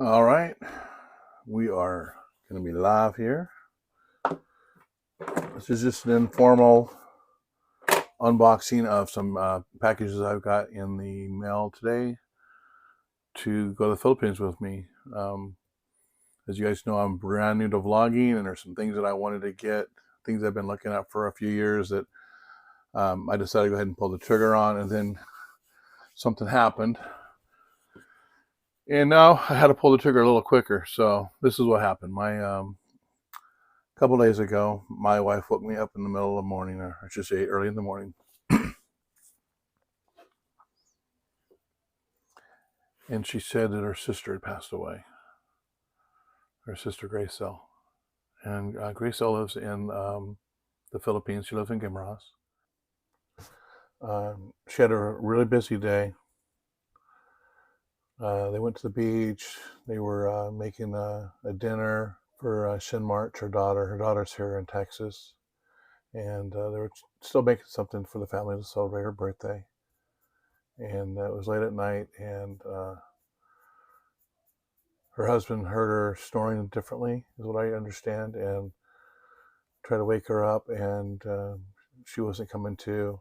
All right, we are going to be live here. This is just an informal unboxing of some packages I've got in the mail today to go to the Philippines with me. As you guys know, I'm brand new to vlogging, and there's some things that I wanted to get, things I've been looking at for a few years that I decided to go ahead and pull the trigger on, and then something happened. And now I had to pull the trigger a little quicker. So this is what happened. A couple days ago, my wife woke me up in the middle of the morning, or I should say early in the morning, and she said that her sister had passed away. Her sister Gracel, and Gracel lives in the Philippines. She lives in Guimaras. She had a really busy day. They went to the beach. They were making a dinner for Shin March, her daughter. Her daughter's here in Texas, and they were still making something for the family to celebrate her birthday. And it was late at night, and her husband heard her snoring differently, is what I understand, and tried to wake her up, and she wasn't coming to.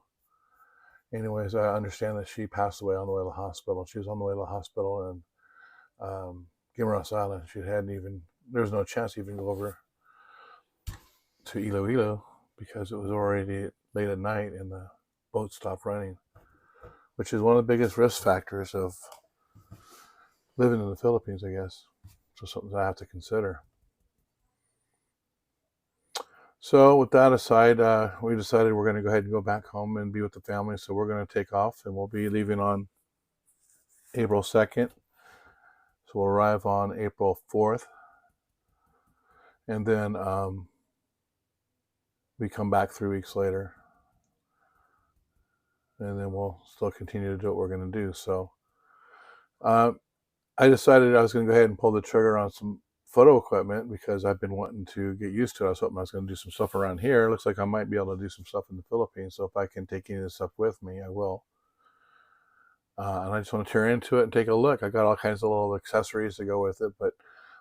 Anyways, I understand that she passed away on the way to the hospital. She was on the way to the hospital, and Guimaras Island. She hadn't even, there was no chance to even go over to Iloilo because it was already late at night and the boat stopped running, which is one of the biggest risk factors of living in the Philippines, I guess. So something I have to consider. So with that aside, we decided we're going to go ahead and go back home and be with the family. So we're going to take off, and we'll be leaving on April 2nd. So we'll arrive on April 4th. And then we come back 3 weeks later. And then we'll still continue to do what we're going to do. So I decided I was going to go ahead and pull the trigger on some photo equipment because I've been wanting to get used to it. I was hoping I was going to do some stuff around here. It looks like I might be able to do some stuff in the Philippines. So if I can take any of this stuff with me, I will. And I just want to tear into it and take a look. I got all kinds of little accessories to go with it, but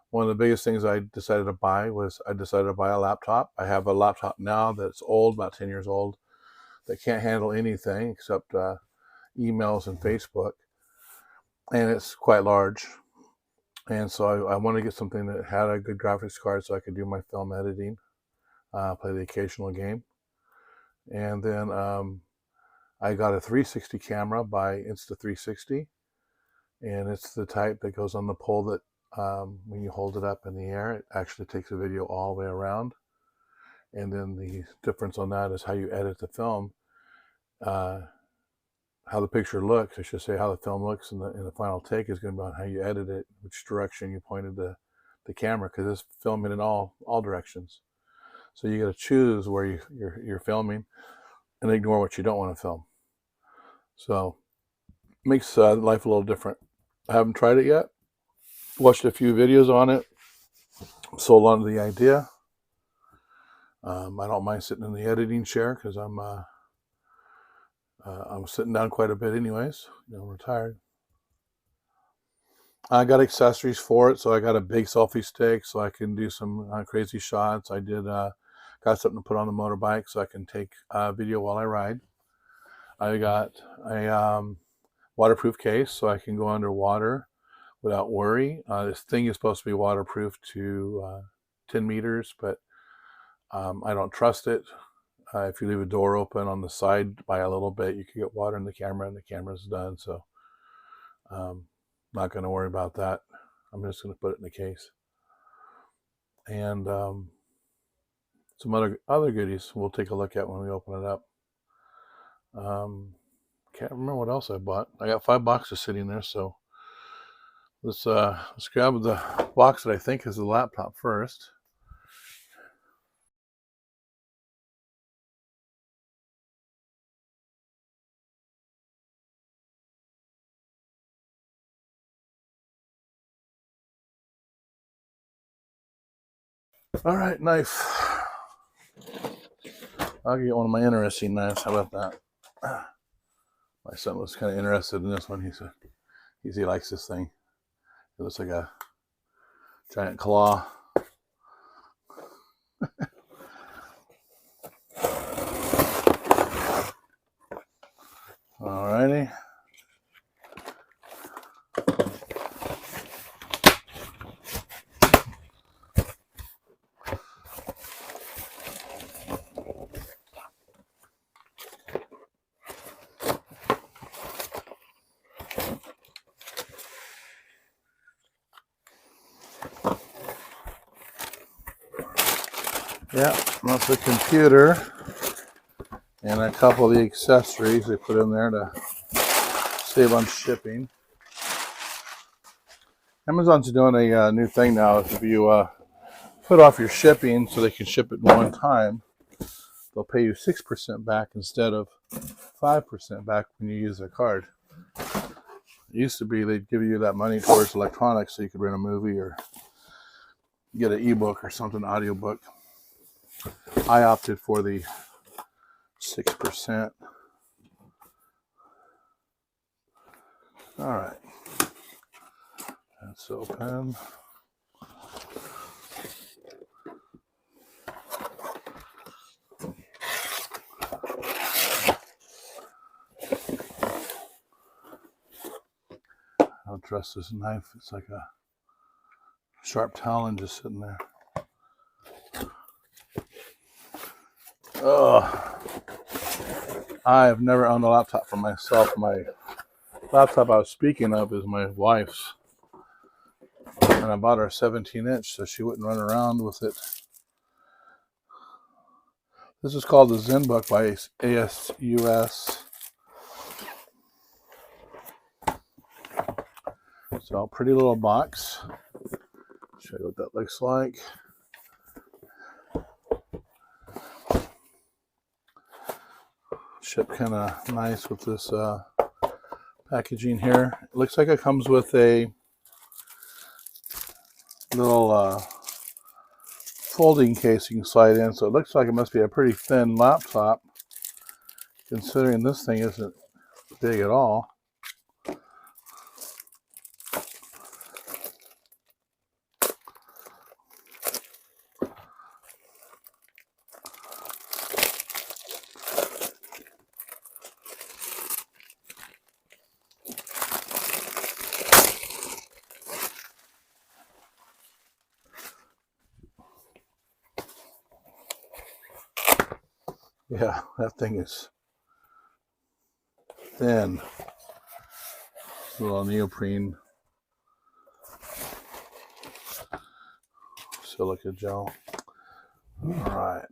one of the biggest things I decided to buy was I decided to buy a laptop. I have a laptop now that's old, about 10 years old, that can't handle anything except emails and Facebook, and it's quite large. And so I wanted to get something that had a good graphics card so I could do my film editing, play the occasional game. And then I got a 360 camera by Insta360, and it's the type that goes on the pole that when you hold it up in the air, it actually takes a video all the way around. And then the difference on that is how you edit the film, how the picture looks, I should say, how the film looks in the final take is going to be on how you edit it, which direction you pointed the camera, because it's filming in all directions. So you got to choose where you're filming and ignore what you don't want to film. So it makes life a little different. I haven't tried it yet. Watched a few videos on it. Sold on to the idea. I don't mind sitting in the editing chair because I'm sitting down quite a bit anyways. I'm retired. I got accessories for it, so I got a big selfie stick so I can do some crazy shots. I did got something to put on the motorbike so I can take video while I ride. I got a waterproof case so I can go underwater without worry. This thing is supposed to be waterproof to 10 meters, but I don't trust it. If you leave a door open on the side by a little bit, you could get water in the camera and the camera's done. So not going to worry about that. I'm just going to put it in the case. And some other goodies we'll take a look at when we open it up. Can't remember what else I bought. I got 5 boxes sitting there, so let's grab the box that I think is the laptop first. All right, knife. I'll get one of my interesting knives. How about that? My son was kind of interested in this one. He said he likes this thing. It looks like a Giant claw. Alrighty. Yeah, that's the computer and a couple of the accessories they put in there to save on shipping. Amazon's doing a new thing now. If you put off your shipping so they can ship it one time, they'll pay you 6% back instead of 5% back when you use their card. It used to be they'd give you that money towards electronics so you could rent a movie or get an ebook or something, audiobook. I opted for the 6%. All right, that's open. I don't trust this knife. It's like a sharp talon just sitting there. Oh, I have never owned a laptop for myself. My laptop I was speaking of is my wife's. And I bought her a 17-inch so she wouldn't run around with it. This is called the ZenBook by ASUS. So, pretty little box. Show you what that looks like. Shipped kind of nice with this packaging here. It looks like it comes with a little folding case you can slide in. So it looks like it must be a pretty thin laptop, considering this thing isn't big at all. Yeah, that thing is thin. It's a little neoprene silica gel. All right.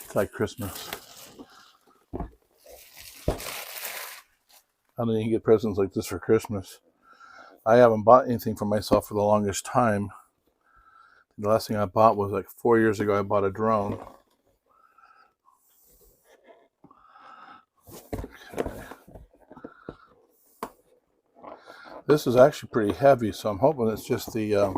It's like Christmas. I don't even get presents like this for Christmas. I haven't bought anything for myself for the longest time. The last thing I bought was like 4 years ago. I bought a drone. Okay. This is actually pretty heavy, so I'm hoping it's just the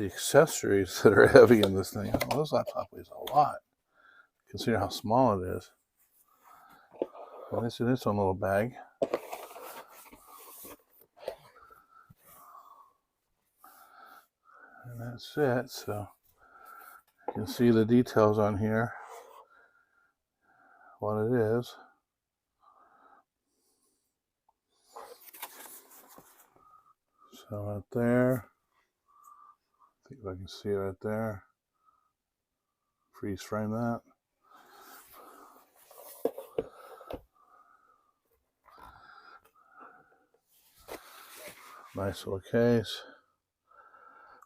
accessories that are heavy in this thing. Well, this laptop weighs a lot, considering how small it is. Well, it's in its own little bag. And that's it. So you can see the details on here, what it is. So right there, I think if I can see it right there. Freeze frame that. Nice little case.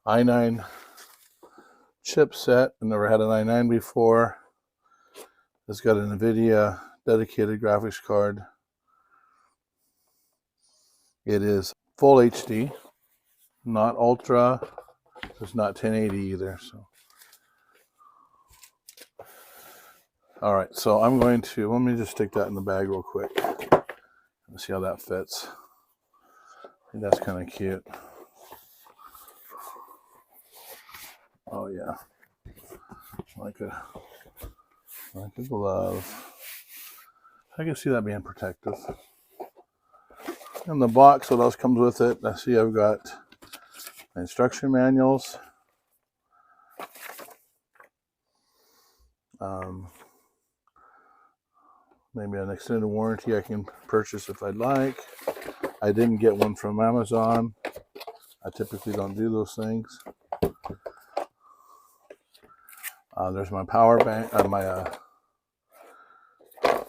i9 chipset. I never had an i9 before. It's got an NVIDIA dedicated graphics card. It is full HD, not ultra. It's not 1080 either. So All right, so I'm going to, let me just stick that in the bag real quick. Let's see how that fits. I think that's kind of cute. Oh yeah, like a glove. I can see that being protective. In the box, what else comes with it? I see I've got instruction manuals. Maybe an extended warranty I can purchase if I'd like. I didn't get one from Amazon. I typically don't do those things. There's my power bank, my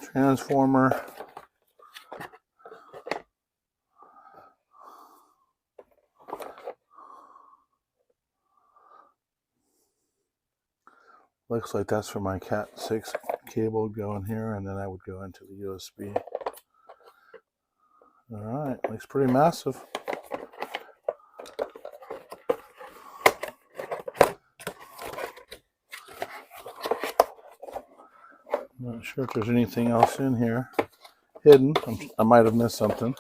transformer. Looks like that's for my Cat 6 cable going here, and then I would go into the USB. All right, looks pretty massive. Not sure if there's anything else in here hidden. I might have missed something.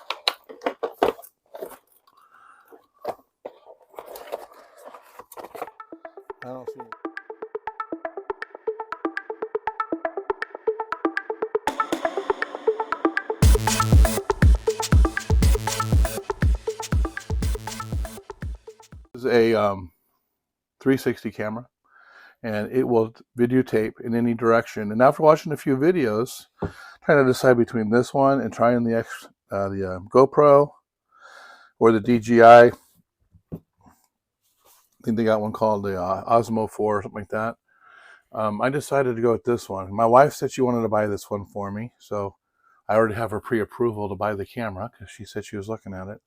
I don't see it. This is a 360 camera, and it will videotape in any direction. And after watching a few videos, trying to decide between this one and trying the GoPro or the DJI. I think they got one called the Osmo 4 or something like that. I decided to go with this one. My wife said she wanted to buy this one for me, so I already have her pre-approval to buy the camera because she said she was looking at it.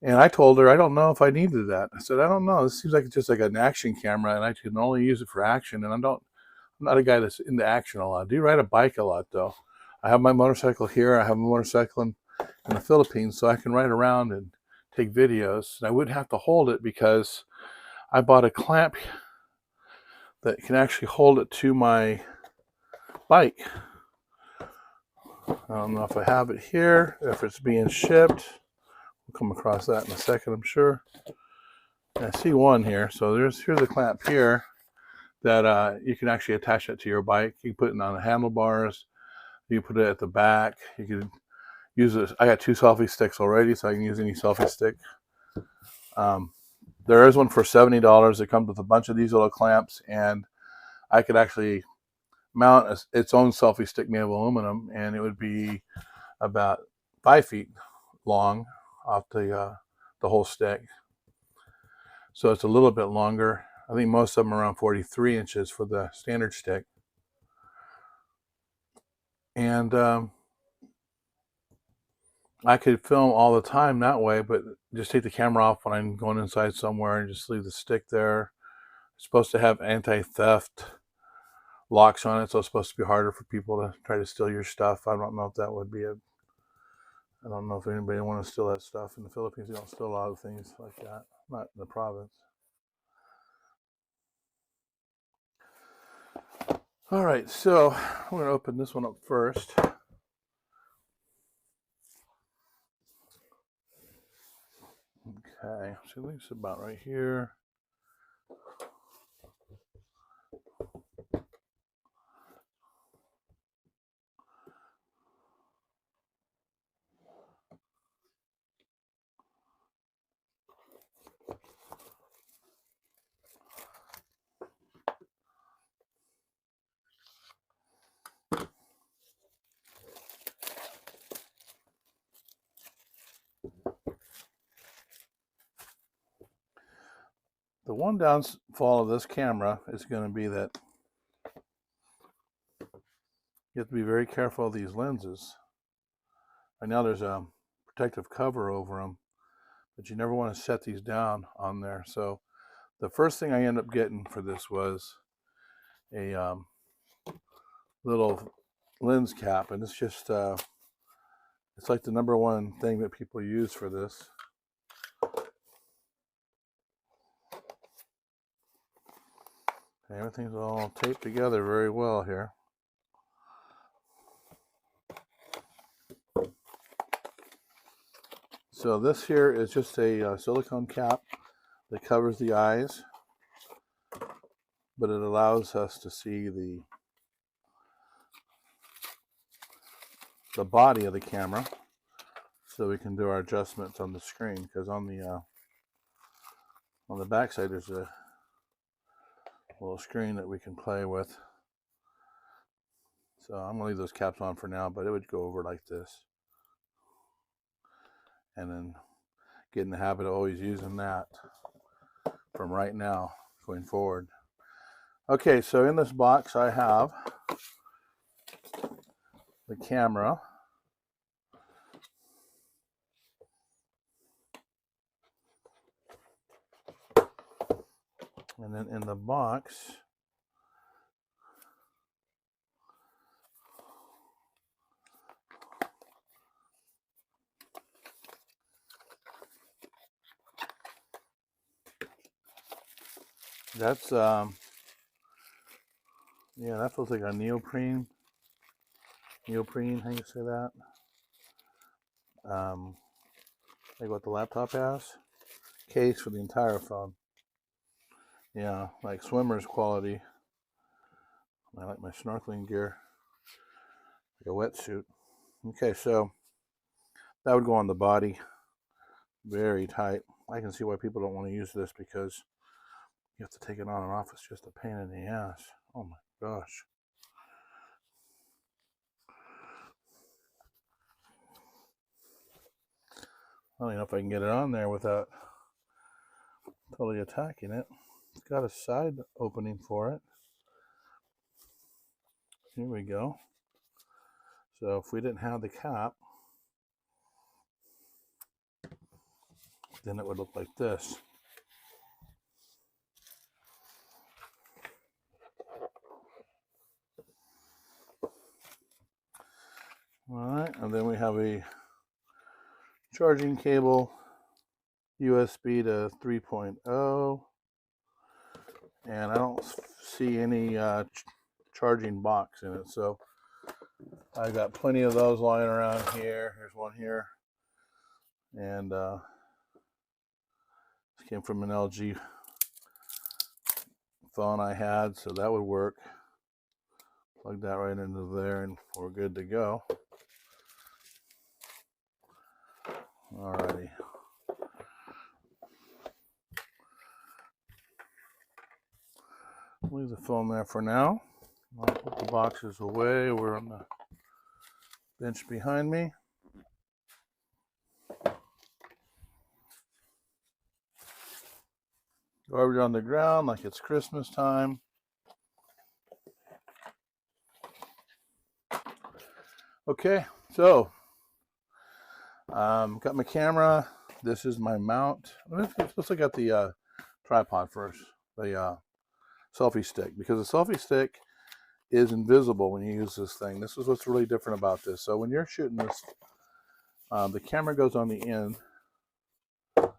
And I told her I don't know if I needed that. I said, I don't know. This seems like it's just like an action camera, and I can only use it for action. And I'm not a guy that's into action a lot. I do ride a bike a lot, though. I have my motorcycle here. I have a motorcycle in the Philippines, so I can ride around and take videos. And I wouldn't have to hold it because I bought a clamp that can actually hold it to my bike. I don't know if I have it here, if it's being shipped. We'll come across that in a second, I'm sure. I see one here. So here's a clamp here that you can actually attach it to your bike. You can put it on the handlebars. You can put it at the back. You can use it. I got 2 selfie sticks already, so I can use any selfie stick. There is one for $70. It comes with a bunch of these little clamps, and I could actually mount its own selfie stick made of aluminum, and it would be about 5 feet long off the whole stick. So it's a little bit longer. I think most of them are around 43 inches for the standard stick. And I could film all the time that way, but just take the camera off when I'm going inside somewhere and just leave the stick there. It's supposed to have anti-theft locks on it, so it's supposed to be harder for people to try to steal your stuff. I don't know if that would be I don't know if anybody want to steal that stuff. In the Philippines, you don't steal a lot of things like that. Not in the province. All right, so I'm going to open this one up first. Okay, so I think it's about right here. The one downfall of this camera is going to be that you have to be very careful of these lenses. Right now there's a protective cover over them, but you never want to set these down on there. So the first thing I ended up getting for this was a little lens cap, and it's just it's like the #1 thing that people use for this. Everything's all taped together very well here. So this here is just a silicone cap that covers the eyes, but it allows us to see the body of the camera, so we can do our adjustments on the screen. Because on the back side there's a little screen that we can play with. So I'm gonna leave those caps on for now, but it would go over like this, and then get in the habit of always using that from right now going forward. Okay, so in this box I have the camera, and then in the box that's yeah, that feels like a neoprene, how you say that? Like what the laptop has, case for the entire phone. Yeah, like swimmer's quality. I like my snorkeling gear, like a wetsuit. Okay, so that would go on the body, very tight. I can see why people don't want to use this, because you have to take it on and off. It's just a pain in the ass. Oh my gosh. I don't even know if I can get it on there without totally attacking it. It's got a side opening for it. Here we go. So if we didn't have the cap, then it would look like this. All right, and then we have a charging cable, USB to 3.0, and I don't see any charging box in it, so I got plenty of those lying around here. Here's one here, and this came from an LG phone I had, so that would work. Plug that right into there and we're good to go. Alrighty. Leave the phone there for now. I'll put the boxes away over on the bench behind me. Garbage on the ground like it's Christmas time. Okay, so got my camera. This is my mount. Let's look at the tripod first, the selfie stick, because the selfie stick is invisible when you use this thing. This is what's really different about this. So when you're shooting this, the camera goes on the end. So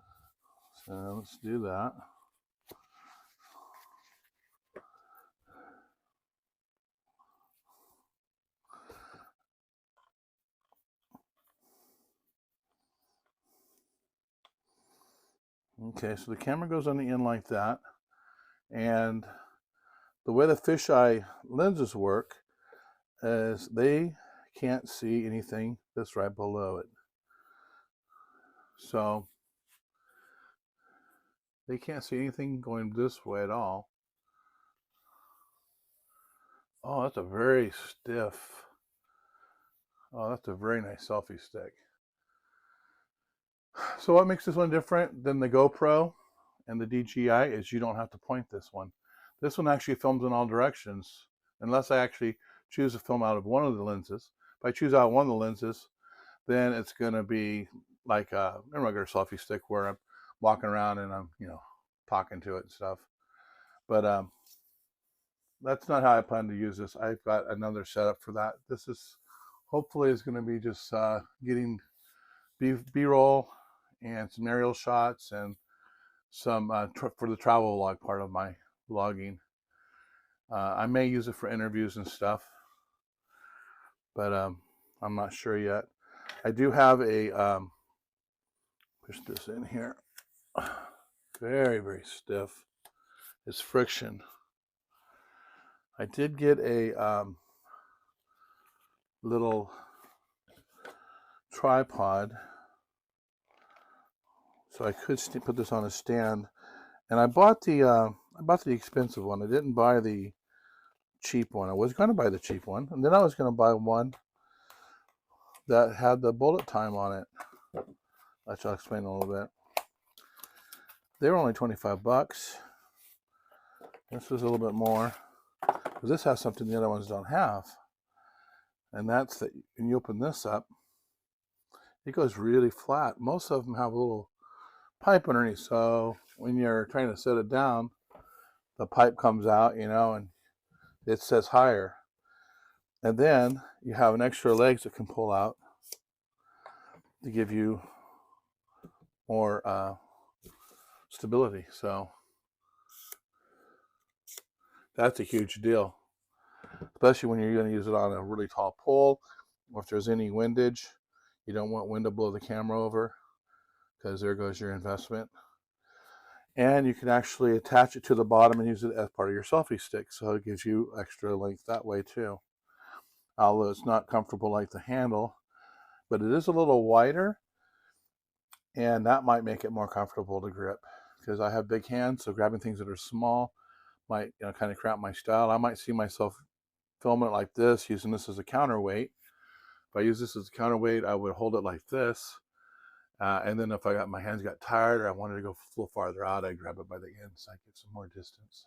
let's do that. Okay, so the camera goes on the end like that, and the way the fisheye lenses work is they can't see anything that's right below it. So they can't see anything going this way at all. Oh, that's a very stiff. Oh, that's a very nice selfie stick. So what makes this one different than the GoPro and the DJI is you don't have to point this one. This one actually films in all directions, unless I actually choose to film out of one of the lenses. If I choose out one of the lenses, then it's going to be like a regular selfie stick where I'm walking around and I'm, talking to it and stuff. But that's not how I plan to use this. I've got another setup for that. This is hopefully is going to be just getting B-roll and some aerial shots and some for the travel vlog part of my vlogging. I may use it for interviews and stuff, but I'm not sure yet. I do have a, push this in here, very, very stiff. It's friction. I did get a little tripod, so I could put this on a stand. And I bought the expensive one. I didn't buy the cheap one. I was going to buy the cheap one, and then I was going to buy one that had the bullet time on it, which I'll explain a little bit. They were only 25 bucks. This was a little bit more, because this has something the other ones don't have, and that's that when you open this up, it goes really flat. Most of them have a little pipe underneath, so when you're trying to set it down, the pipe comes out, you know, and it says higher. And then you have an extra legs that can pull out to give you more stability. So that's a huge deal, especially when you're going to use it on a really tall pole, or if there's any windage. You don't want wind to blow the camera over, because there goes your investment. And you can actually attach it to the bottom and use it as part of your selfie stick, so it gives you extra length that way too. Although it's not comfortable like the handle, but it is a little wider, and that might make it more comfortable to grip, because I have big hands, so grabbing things that are small might, you know, kind of cramp my style. I might see myself filming it like this, using this as a counterweight. If I use this as a counterweight, I would hold it like this, and then if my hands got tired or I wanted to go a little farther out, I'd grab it by the end so I get some more distance.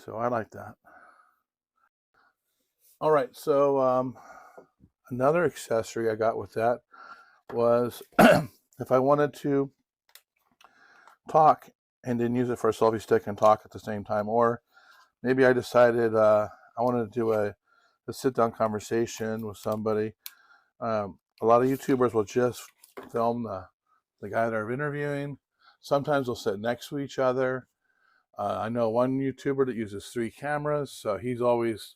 So I like that. All right, so another accessory I got with that was if I wanted to talk and then use it for a selfie stick and talk at the same time, or maybe I decided I wanted to do a sit-down conversation with somebody. A lot of YouTubers will just film the guy they're interviewing. Sometimes they'll sit next to each other. I know one YouTuber that uses 3 cameras, so he's always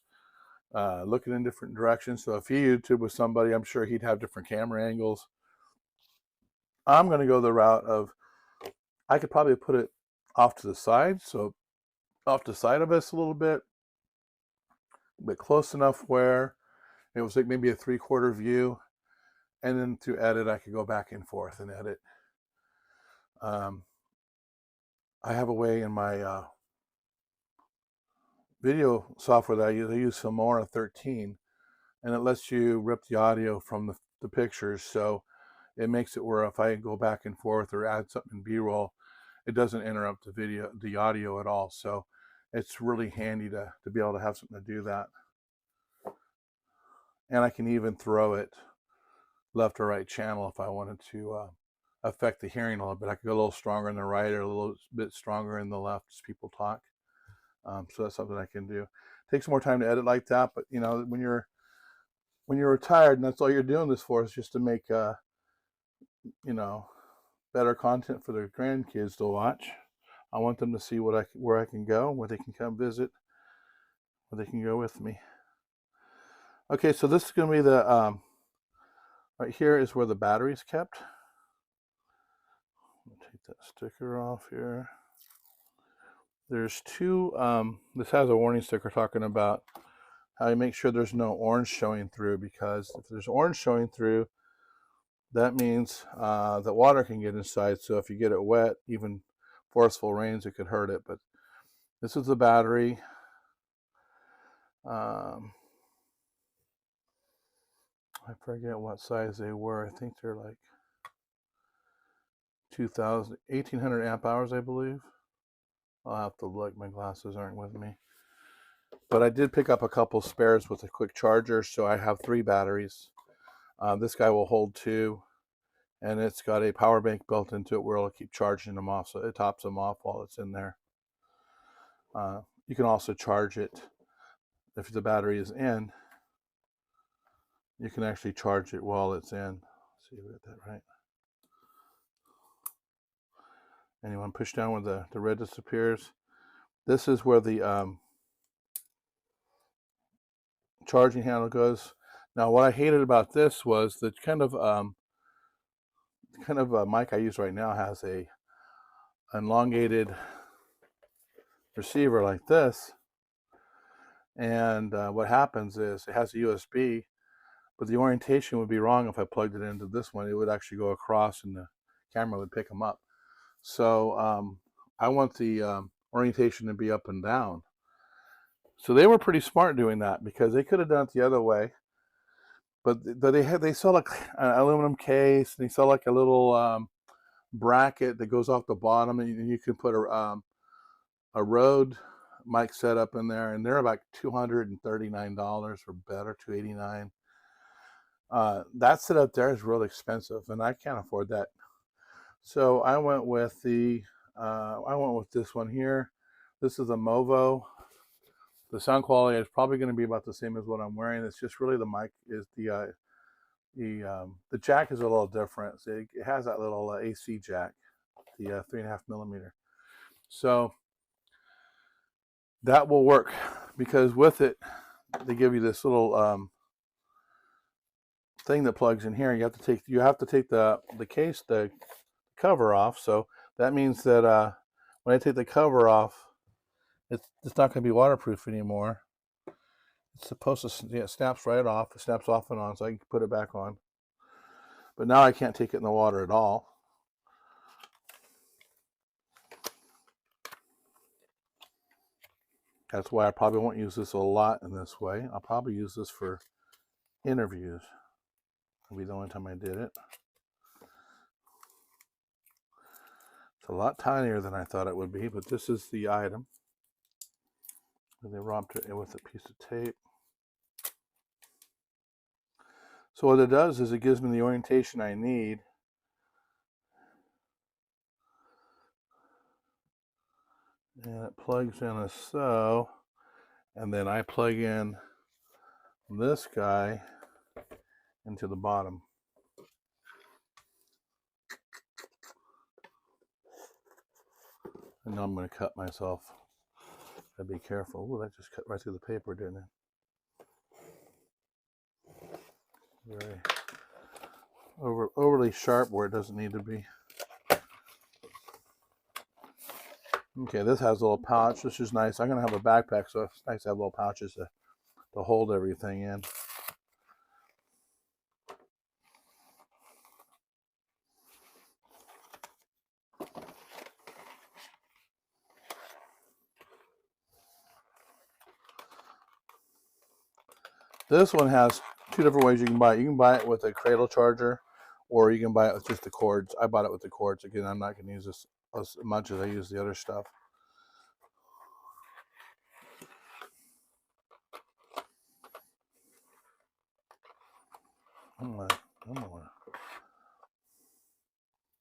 looking in different directions. So if he YouTube with somebody, I'm sure he'd have different camera angles. I'm going to go the route of, I could probably put it off to the side, so off the side of us a little bit, but close enough where it was like maybe a 3/4 view, and then to edit, I could go back and forth and edit. I have a way in my video software that I use Filmora 13, and it lets you rip the audio from the pictures, so it makes it where if I go back and forth or add something in B-roll, it doesn't interrupt the audio at all. So it's really handy to be able to have something to do that. And I can even throw it left or right channel if I wanted to affect the hearing a little bit. I could go a little stronger in the right or a little bit stronger in the left as people talk. So that's something I can do. It takes more time to edit like that, but you know, when you're retired and that's all you're doing this for, is just to make you know, better content for their grandkids to watch. I want them to see where I can go, where they can come visit, where they can go with me. Okay, so this is going to be the right here is where the battery's kept. Take that sticker off here. There's 2, this has a warning sticker talking about how you make sure there's no orange showing through, because if there's orange showing through, that means that water can get inside. So if you get it wet, even forceful rains, it could hurt it. But this is the battery. I forget what size they were. I think they're like 1800 amp hours, I believe. I'll have to look. My glasses aren't with me. But I did pick up a couple spares with a quick charger, so I have 3 batteries. This guy will hold 2, and it's got a power bank built into it where it'll keep charging them off, so it tops them off while it's in there. You can also charge it if the battery is in. You can actually charge it while it's in. Let's see if I got that right. And you want to push down when the red disappears. This is where the charging handle goes. Now, what I hated about this was the kind of mic I use right now has a elongated receiver like this, and what happens is it has a USB, but the orientation would be wrong if I plugged it into this one. It would actually go across, and the camera would pick them up. So I want the orientation to be up and down. So they were pretty smart doing that, because they could have done it the other way. But they sell like an aluminum case, and they sell like a little bracket that goes off the bottom, and you can put a Rode mic setup in there, and they're about $239 or better, $289. That setup there is really expensive, and I can't afford that. So I went with this one here. This is a Movo. The sound quality is probably going to be about the same as what I'm wearing. It's just really the mic is the jack is a little different. So it has that little AC jack, the 3.5 millimeter. So that will work, because with it they give you this little thing that plugs in here. You have to take the case, the cover off. So that means that when I take the cover off, it's not going to be waterproof anymore. It's supposed to, yeah, it snaps right off. It snaps off and on, so I can put it back on. But now I can't take it in the water at all. That's why I probably won't use this a lot in this way. I'll probably use this for interviews. It'll be the only time I did it. It's a lot tinier than I thought it would be, but this is the item. And they wrapped it with a piece of tape. So what it does is it gives me the orientation I need. And it plugs in as so. And then I plug in this guy into the bottom. And now I'm going to cut myself. Gotta be careful. Oh, that just cut right through the paper, didn't it? Very overly sharp where it doesn't need to be. Okay, this has a little pouch. This is nice. I'm gonna have a backpack, so it's nice to have little pouches to hold everything in. This one has two different ways you can buy it. You can buy it with a cradle charger, or you can buy it with just the cords. I bought it with the cords. Again, I'm not going to use this as much as I use the other stuff.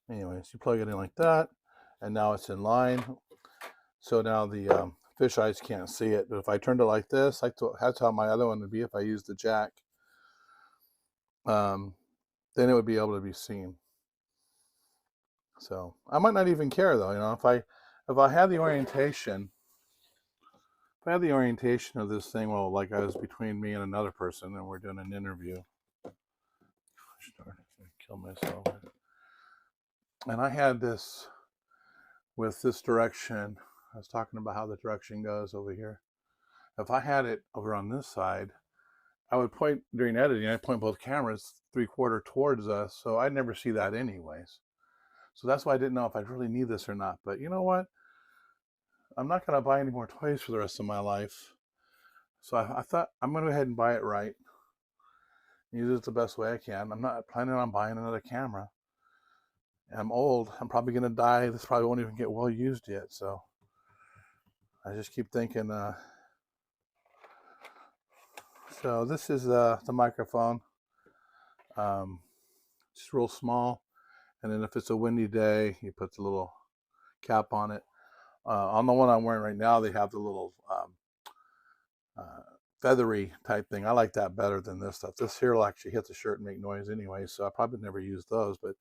Anyways, you plug it in like that, and now it's in line. So now the fish eyes can't see it, but if I turned it like this, that's how my other one would be if I used the jack. Then it would be able to be seen. So I might not even care, though. You know, if I had the orientation, of this thing, well, like I was between me and another person, and we're doing an interview. I'm gonna kill myself. And I had this with this direction. I was talking about how the direction goes over here. If I had it over on this side, I would point during editing. I point both cameras 3/4 towards us, so I'd never see that anyways. So that's why I didn't know if I'd really need this or not. But you know what? I'm not going to buy any more toys for the rest of my life. So I thought I'm going to go ahead and buy it right. Use it the best way I can. I'm not planning on buying another camera. I'm old. I'm probably going to die. This probably won't even get well used yet. So I just keep thinking. So this is the microphone. Just real small. And then if it's a windy day, you put the little cap on it. On the one I'm wearing right now, they have the little feathery type thing. I like that better than this stuff. This here will actually hit the shirt and make noise anyway, so I probably never use those. But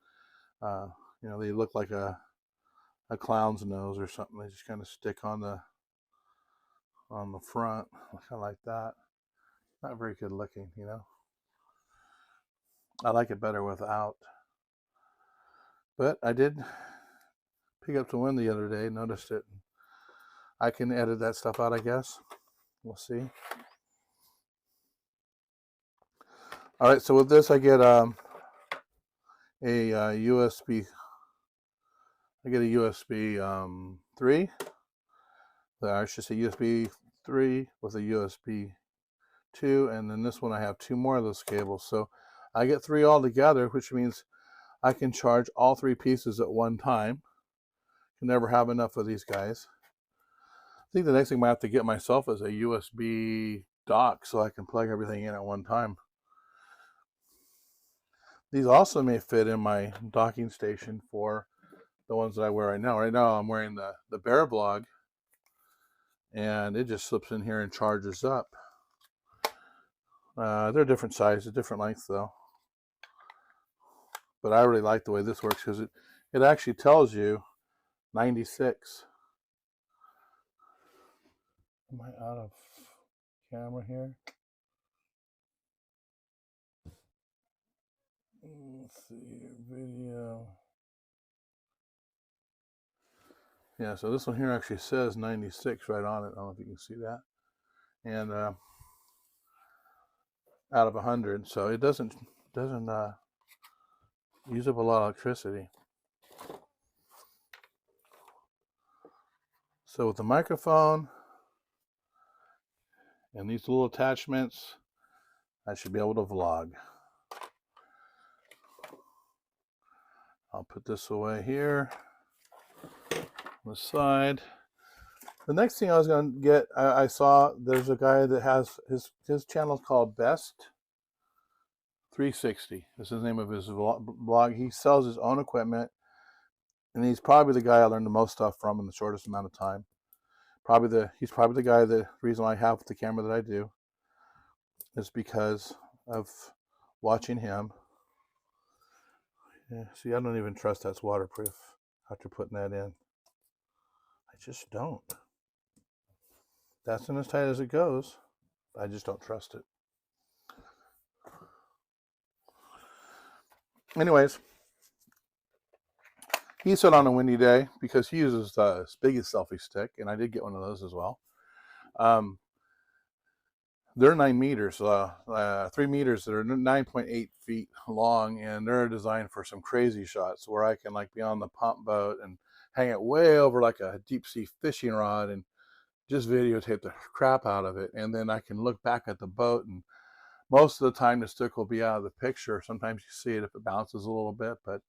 you know, they look like a clown's nose or something. They just kind of stick on the front, kind of like that. Not very good looking, you know. I like it better without. But I did pick up some wind the other day, noticed it. I can edit that stuff out, I guess. We'll see. All right, so with this, I get a USB. I get a USB 3. I should say USB 3 with a USB 2, and then this one I have 2 more of those cables. So I get 3 altogether, which means I can charge all 3 pieces at one time. Can never have enough of these guys. I think the next thing I might have to get myself is a USB dock so I can plug everything in at one time. These also may fit in my docking station for the ones that I wear right now. Right now I'm wearing the Bearblog, and it just slips in here and charges up. They're different sizes, different lengths though. But I really like the way this works because it actually tells you 96. Am I out of camera here? Let's see, video. Yeah, so this one here actually says 96 right on it. I don't know if you can see that. And out of 100, so it doesn't use up a lot of electricity. So with the microphone and these little attachments, I should be able to vlog. I'll put this away here on the side. The next thing I was going to get, I saw there's a guy that has his channel is called Best 360. This is the name of his blog. He sells his own equipment, and he's probably the guy I learned the most stuff from in the shortest amount of time. He's probably the guy. The reason I have the camera that I do is because of watching him. Yeah, see, I don't even trust that's waterproof after putting that in. I just don't. That's in as tight as it goes. I just don't trust it. Anyways, he said on a windy day, because he uses his biggest selfie stick, and I did get one of those as well. They're 9 meters, 3 meters that are 9.8 feet long, and they're designed for some crazy shots where I can like be on the pump boat and hang it way over like a deep sea fishing rod and just videotape the crap out of it. And then I can look back at the boat, and most of the time the stick will be out of the picture. Sometimes you see it if it bounces a little bit, but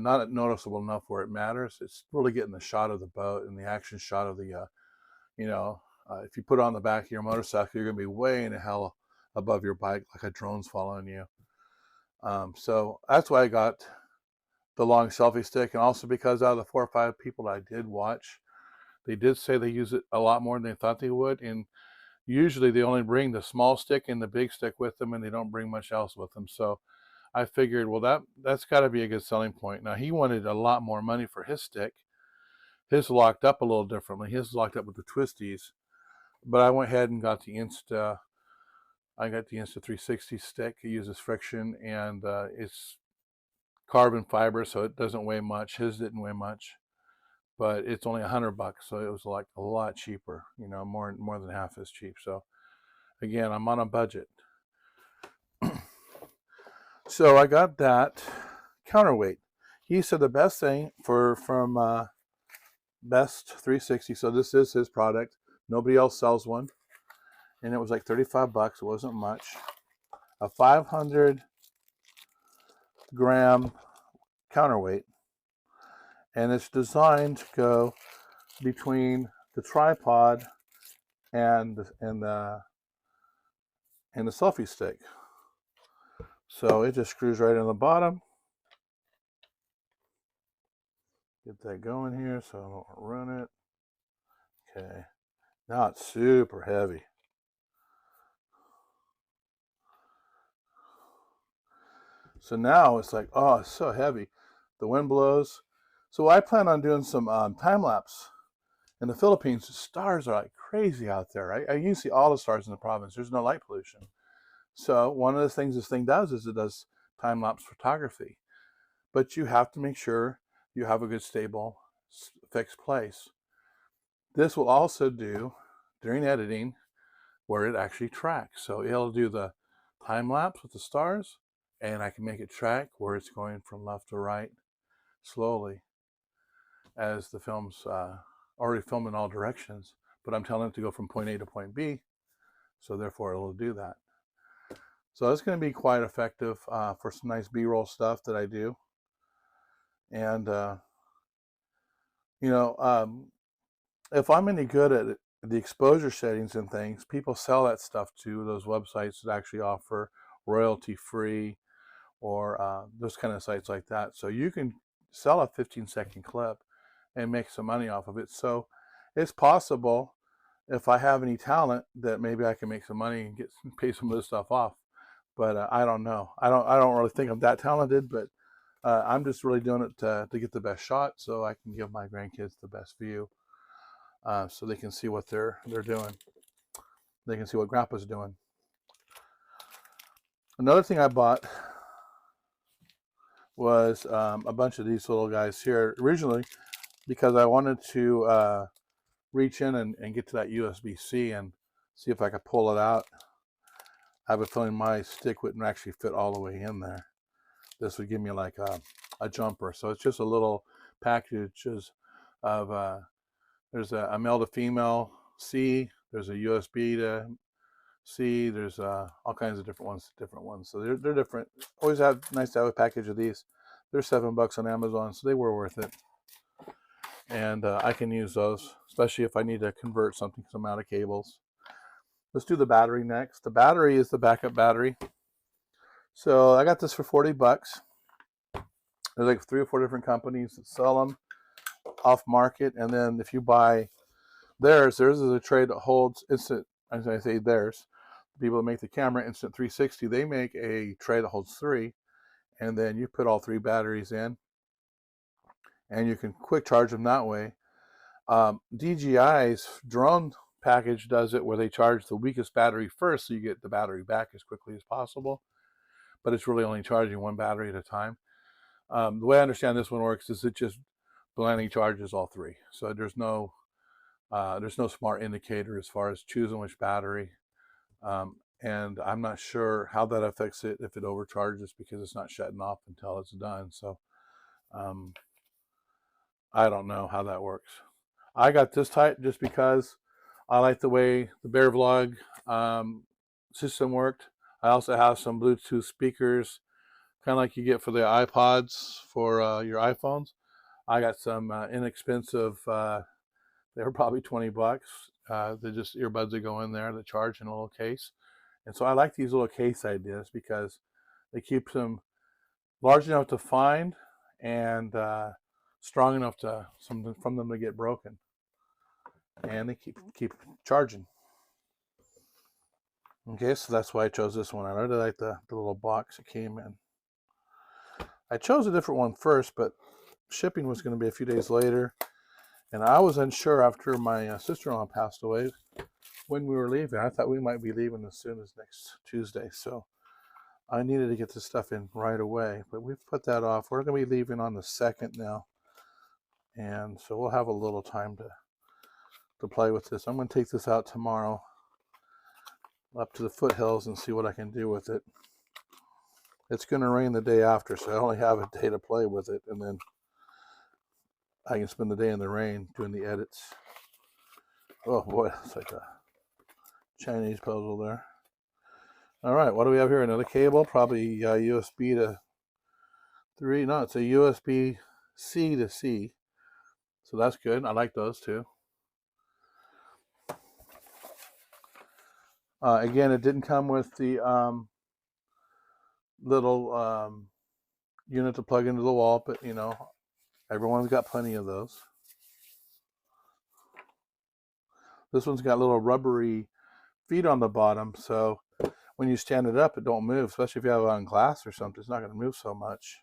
not noticeable enough where it matters. It's really getting the shot of the boat and the action shot of the, if you put it on the back of your motorcycle, you're going to be way in the hell above your bike like a drone's following you. So that's why I got the long selfie stick, and also because out of the 4 or 5 people I did watch, they did say they use it a lot more than they thought they would. And usually they only bring the small stick and the big stick with them, and they don't bring much else with them. So I figured, well, that's got to be a good selling point. Now, he wanted a lot more money for his stick. His locked up a little differently. His locked up with the twisties. But I went ahead and got the Insta 360 stick. It uses friction, and it's carbon fiber, so it doesn't weigh much. His didn't weigh much, but it's only $100, so it was like a lot cheaper. More than half as cheap. So again, I'm on a budget. So I got that counterweight. He said the best thing from Best 360. So this is his product. Nobody else sells one, and it was like $35. It wasn't much. A 500 gram counterweight, and it's designed to go between the tripod and the selfie stick. So it just screws right in the bottom. Get that going here so I don't run it. Okay, now it's super heavy. So now it's like, oh, it's so heavy. The wind blows. So I plan on doing some time lapse In the Philippines, the stars are like crazy out there, right? You see all the stars in the province. There's no light pollution. So one of the things this thing does is it does time-lapse photography. But you have to make sure you have a good, stable, fixed place. This will also do, during editing, where it actually tracks. So it'll do the time-lapse with the stars, and I can make it track where it's going from left to right slowly as the film's already filmed in all directions, but I'm telling it to go from point A to point B, so therefore it'll do that. So it's going to be quite effective for some nice B-roll stuff that I do. And if I'm any good at the exposure settings and things, people sell that stuff to those websites that actually offer royalty-free, or those kind of sites like that. So you can sell a 15-second clip and make some money off of it. So it's possible, if I have any talent, that maybe I can make some money and pay some of this stuff off. But I don't know. I don't really think I'm that talented, but I'm just really doing it to get the best shot, so I can give my grandkids the best view, so they can see what they're doing. They can see what Grandpa's doing. Another thing I bought was a bunch of these little guys here originally, because I wanted to reach in and get to that USB-C and see if I could pull it out. I have a feeling my stick wouldn't actually fit all the way in there. This would give me like a jumper. So it's just a little packages of, there's a male to female C, there's a USB to C, there's all kinds of different ones. So they're different. Always nice to have a package of these. They're $7 on Amazon, so they were worth it. And I can use those, especially if I need to convert something, some out of cables. Let's do the battery next. The battery is the backup battery. So I got this for $40. There's like 3 or 4 different companies that sell them off market. And then if you buy theirs is a tray that holds instant, as I say theirs, the people that make the camera, Instant 360, they make a tray that holds 3. And then you put all 3 batteries in, and you can quick charge them that way. DJI's drone package does it where they charge the weakest battery first, so you get the battery back as quickly as possible. But it's really only charging 1 battery at a time. The way I understand this one works is it just blindly charges all 3. So there's no smart indicator as far as choosing which battery. And I'm not sure how that affects it if it overcharges, because it's not shutting off until it's done. So I don't know how that works. I got this type just because I like the way the Bear Vlog system worked. I also have some Bluetooth speakers, kind of like you get for the iPods for your iPhones. I got some inexpensive, they were probably $20. They're just earbuds that go in there that charge in a little case. And so I like these little case ideas because they keep them large enough to find and strong enough from them to get broken. And they keep charging. Okay, so that's why I chose this one. I really like the little box it came in. I chose a different one first, but shipping was going to be a few days later. And I was unsure after my sister-in-law passed away when we were leaving. I thought we might be leaving as soon as next Tuesday. So I needed to get this stuff in right away. But we've put that off. We're going to be leaving on the 2nd now. And so we'll have a little time to play with this. I'm going to take this out tomorrow up to the foothills and see what I can do with it. It's going to rain the day after, so I only have a day to play with it, and then I can spend the day in the rain doing the edits. Oh boy, it's like a Chinese puzzle there. All right, what do we have here? Another cable, probably USB to 3. No, it's a USB-C to C. So that's good. I like those too. Again, it didn't come with the little unit to plug into the wall, but you know, everyone's got plenty of those. This one's got little rubbery feet on the bottom, so when you stand it up, it don't move, especially if you have it on glass or something. It's not going to move so much.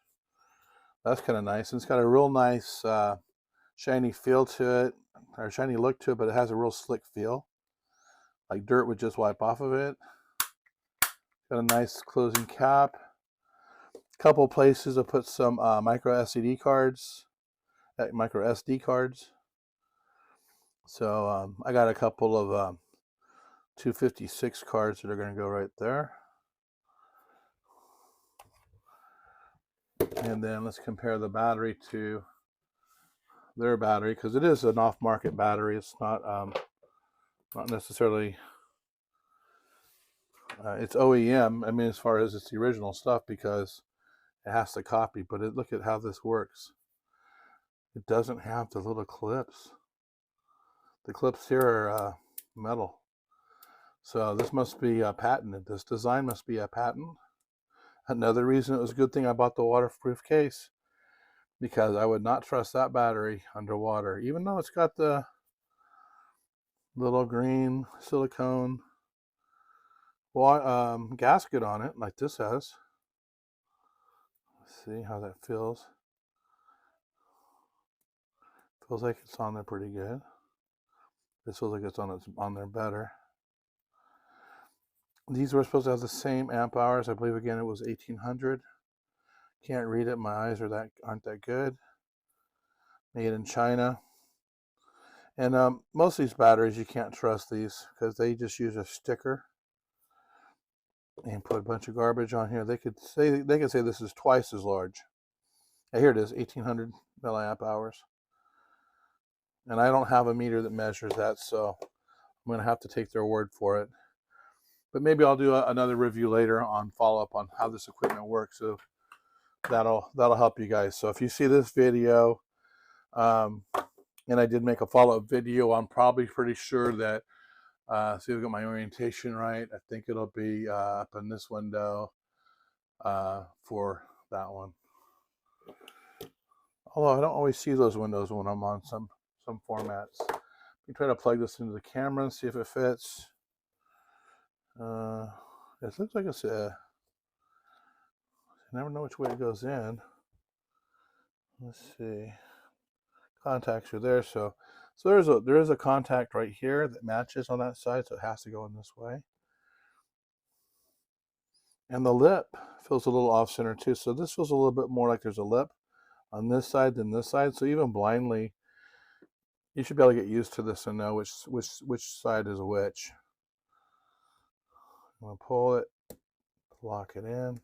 That's kind of nice. And it's got a real nice shiny feel to it. or shiny look to it, but it has a real slick feel. Like dirt would just wipe off of it. Got a nice closing cap. Couple places to put some micro SD cards. So I got a couple of 256 cards that are going to go right there. And then let's compare the battery to their battery, because it is an off-market battery. It's not necessarily it's OEM. I mean, as far as it's the original stuff, because it has to copy. But look at how this works. It doesn't have the little clips. The clips here are metal. So this must be patented. This design must be a patent. Another reason it was a good thing I bought the waterproof case, because I would not trust that battery underwater, even though it's got the little green silicone gasket on it, like this has. Let's see how that feels. Feels like it's on there pretty good. This feels like it's on there better. These were supposed to have the same amp hours. I believe again it was 1800. Can't read it. My eyes aren't that good. Made in China. And most of these batteries, you can't trust these because they just use a sticker and put a bunch of garbage on here. They could say this is twice as large. Now, here it is, 1800 milliamp hours. And I don't have a meter that measures that, so I'm going to have to take their word for it. But maybe I'll do another review later on follow-up on how this equipment works. So that'll help you guys. So if you see this video, and I did make a follow-up video, I'm probably pretty sure that, see if I got my orientation right. I think it'll be up in this window for that one. Although I don't always see those windows when I'm on some formats. Let me try to plug this into the camera and see if it fits. It looks like it's I never know which way it goes in. Let's see. Contacts are there, so there is a contact right here that matches on that side, so it has to go in this way. And the lip feels a little off center too, so this feels a little bit more like there's a lip on this side than this side. So even blindly, you should be able to get used to this and know which side is which. I'm gonna pull it, lock it in,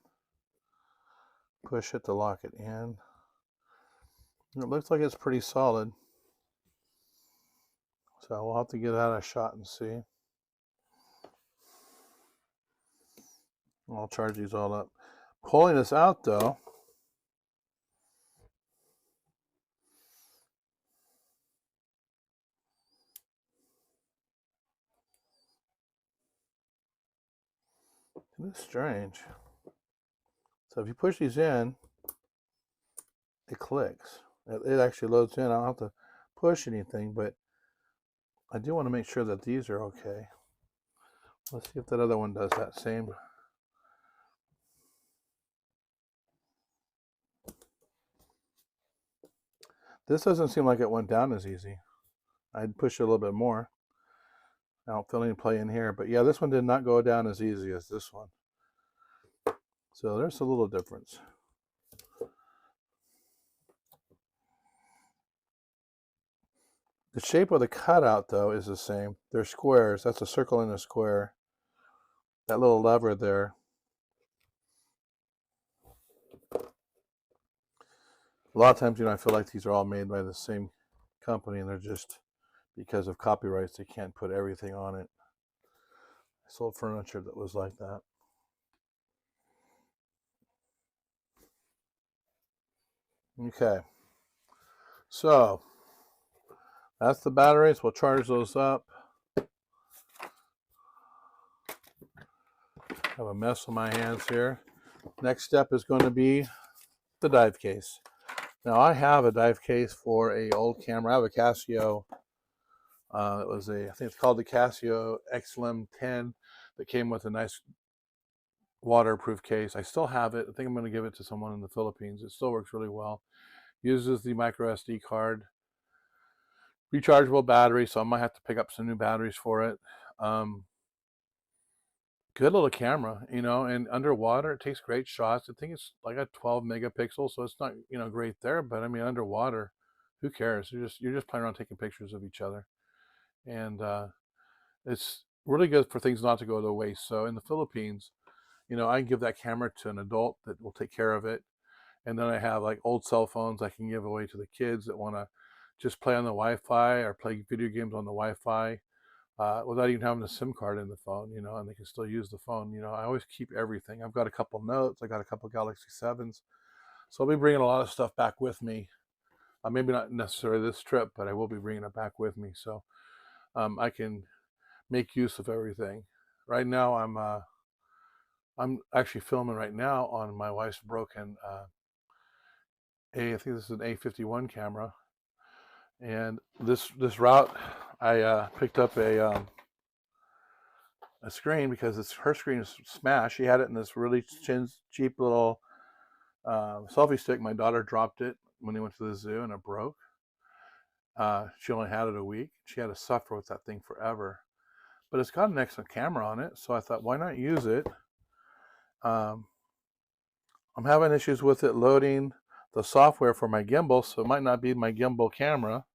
push it to lock it in. And it looks like it's pretty solid. So we'll have to get out a shot and see. I'll charge these all up. Pulling this out though, it's strange. So if you push these in, it clicks. It actually loads in. I don't have to push anything, but I do want to make sure that these are okay. Let's see if that other one does that same. This doesn't seem like it went down as easy. I'd push it a little bit more. I don't feel any play in here, but yeah, this one did not go down as easy as this one. So there's a little difference. The shape of the cutout though is the same. They're squares. That's a circle and a square. That little lever there. A lot of times, I feel like these are all made by the same company, and they're just, because of copyrights, they can't put everything on it. I sold furniture that was like that. Okay. So that's the batteries. We'll charge those up. I have a mess on my hands here. Next step is going to be the dive case. Now I have a dive case for a old camera. I have a Casio. It was I think it's called the Casio XLM 10 that came with a nice waterproof case. I still have it. I think I'm going to give it to someone in the Philippines. It still works really well. Uses the micro SD card rechargeable battery, so I might have to pick up some new batteries for it. Um, Good little camera, and underwater it takes great shots. I think it's like a 12 megapixels, so it's not, great there, but I mean underwater, who cares? You're just playing around taking pictures of each other. And it's really good for things not to go to waste. So in the Philippines, I can give that camera to an adult that will take care of it. And then I have like old cell phones I can give away to the kids that want to just play on the Wi-Fi or play video games on the Wi-Fi without even having a SIM card in the phone, and they can still use the phone. I always keep everything. I've got a couple notes. I got a couple Galaxy 7s. So I'll be bringing a lot of stuff back with me. Maybe not necessarily this trip, but I will be bringing it back with me. So I can make use of everything. Right now, I'm actually filming right now on my wife's broken I think this is an A51 camera, and this route I picked up a screen because her screen is smashed. She had it in this really cheap little selfie stick. My daughter dropped it when they went to the zoo and it broke. She only had it a week. She had to suffer with that thing forever. But it's got an excellent camera on it, so I thought, why not use it? I'm having issues with it loading the software for my gimbal, so it might not be my gimbal camera,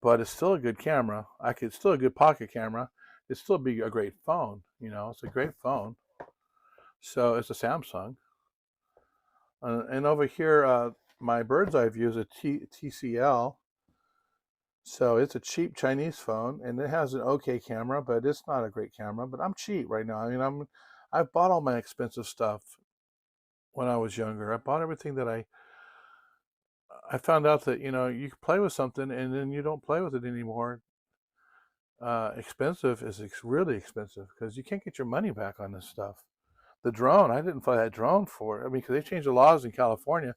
but it's still a good camera. It's still a good pocket camera. It'd still be a great phone. It's a great phone. So it's a Samsung. And over here, my bird's eye view is a TCL. So it's a cheap Chinese phone, and it has an okay camera, but it's not a great camera. But I'm cheap right now. I mean, I've bought all my expensive stuff when I was younger. I bought everything that I found out that, you can play with something and then you don't play with it anymore. Expensive is really expensive because you can't get your money back on this stuff. The drone, I didn't fly that drone for. I mean, because they changed the laws in California.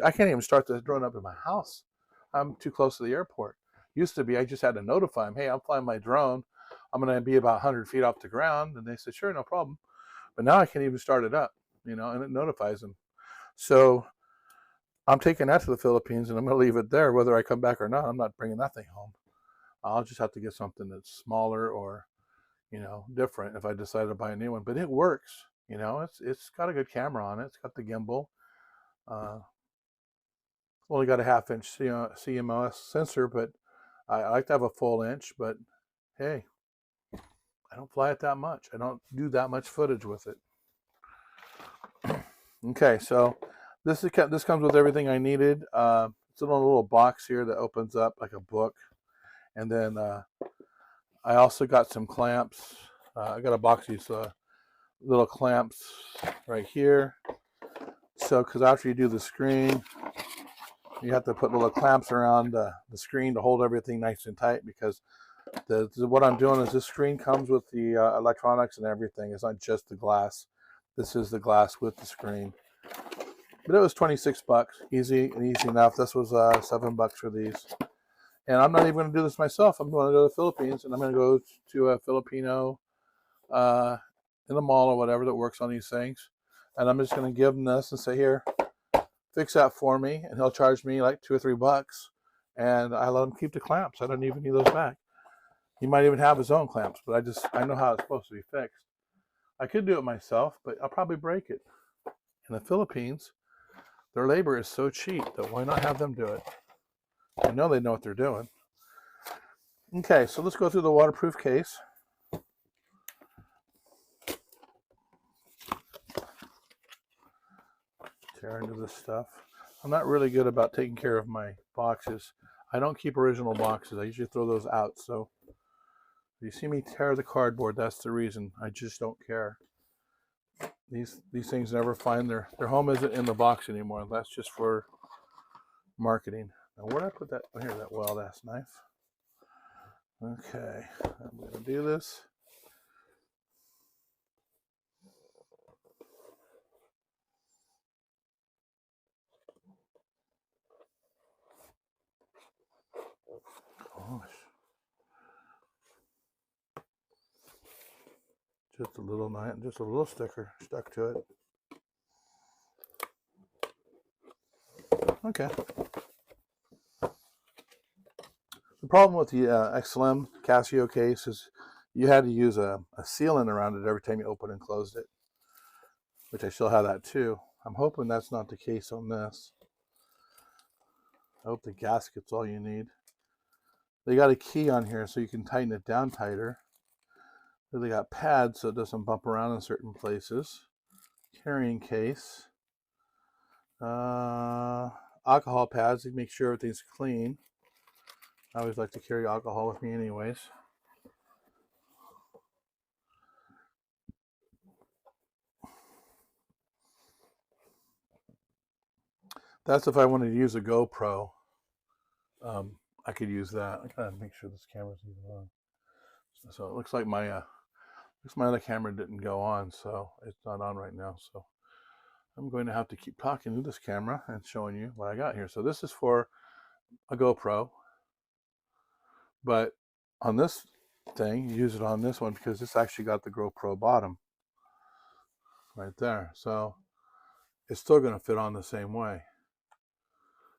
I can't even start the drone up in my house. I'm too close to the airport. Used to be, I just had to notify them, hey, I'm flying my drone. I'm going to be about 100 feet off the ground. And they said, sure, no problem. But now I can't even start it up, and it notifies them. So I'm taking that to the Philippines and I'm going to leave it there. Whether I come back or not, I'm not bringing that thing home. I'll just have to get something that's smaller or, different if I decide to buy a new one. But it works. It's got a good camera on it. It's got the gimbal. Only got a half-inch CMOS sensor, but I like to have a full inch. But hey, I don't fly it that much. I don't do that much footage with it. Okay, so this comes with everything I needed. It's in a little box here that opens up like a book, and then I also got some clamps. I got a box of these little clamps right here. So, because after you do the screen, you have to put little clamps around the screen to hold everything nice and tight. Because what I'm doing is this screen comes with the electronics and everything. It's not just the glass. This is the glass with the screen. But it was 26 bucks, easy enough. This was $7 for these. And I'm not even going to do this myself. I'm going to go to the Philippines, and I'm going to go to a Filipino in the mall or whatever that works on these things. And I'm just going to give him this and say, here, fix that for me. And he'll charge me like $2 or $3. And I let him keep the clamps. I don't even need those back. He might even have his own clamps, but I know how it's supposed to be fixed. I could do it myself, but I'll probably break it. In the Philippines, their labor is so cheap that why not have them do it? I know they know what they're doing. Okay, so let's go through the waterproof case. Tear into this stuff. I'm not really good about taking care of my boxes. I don't keep original boxes. I usually throw those out. So if you see me tear the cardboard, that's the reason. I just don't care. These things never find their home isn't in the box anymore. That's just for marketing. Now where did I put that? Oh, here, that wild ass knife. Okay, I'm going to do this. Gosh. Just a little knife, just a little sticker stuck to it. Okay. problem with the XLM Casio case is you had to use a sealant around it every time you opened and closed it, which I still have that too. I'm hoping that's not the case on this. I hope the gasket's all you need. They got a key on here so you can tighten it down tighter. They got pads so it doesn't bump around in certain places. Carrying case. Alcohol pads to make sure everything's clean. I always like to carry alcohol with me anyways. That's if I wanted to use a GoPro. I could use that. I gotta make sure this camera's even on. So it looks like my other camera didn't go on, so it's not on right now. So I'm going to have to keep talking to this camera and showing you what I got here. So this is for a GoPro, but on this thing, you use it on this one because this actually got the GoPro bottom right there. So it's still going to fit on the same way.